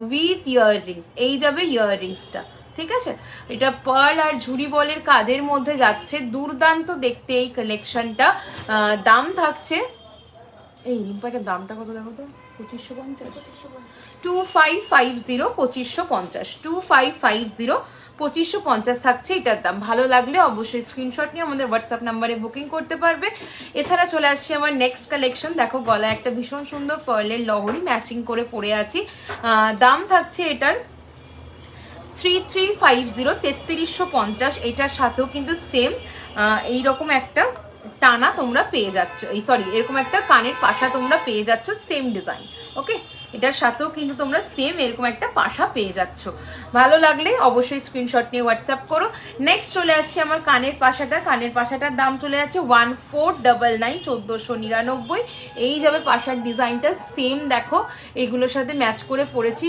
With earrings, এই যাবে ইয়াররিংসটা, ঠিক আছে। এটা পার্ল আর ঝুরি বলের কাজের মধ্যে যাচ্ছে, দুর্দান্ত দেখতে এই কালেকশনটা। দাম থাকছে, এই রিম্পাটার দামটা কত দেখো তো, 2550, 2550, 2550, 2550, 2550 থাকছে এটার দাম। ভালো লাগলে অবশ্যই স্ক্রিনশট নিয়ে আমাদের হোয়াটসঅ্যাপ নাম্বারে বুকিং করতে পারবে। এছাড়া চলে আসছে আমার নেক্সট কালেকশন। দেখো গলায় একটা ভীষণ সুন্দর পার্লের লহরি ম্যাচিং করে পরে আছি। দাম থাকছে এটার 3350, 3350। এটার সাথেও কিন্তু সেম এইরকম একটা টানা তোমরা পেয়ে যাচ্ছ, এই সরি এরকম একটা কানের পাশা তোমরা পেয়ে যাচ্ছ, সেম ডিজাইন। ওকে, এটার সাথেও কিন্তু তোমরা সেম এরকম একটা পাশা পেয়ে যাচ্ছ। ভালো লাগলে অবশ্যই স্ক্রিনশট নিয়ে হোয়াটসঅ্যাপ করো। নেক্সট চলে আসছে আমার কানের পাশাটা। কানের পাশাটার দাম চলে যাচ্ছে 1499, 1499। এই যাবে পাশার ডিজাইনটা সেম, দেখো এগুলোর সাথে ম্যাচ করে পরেছি।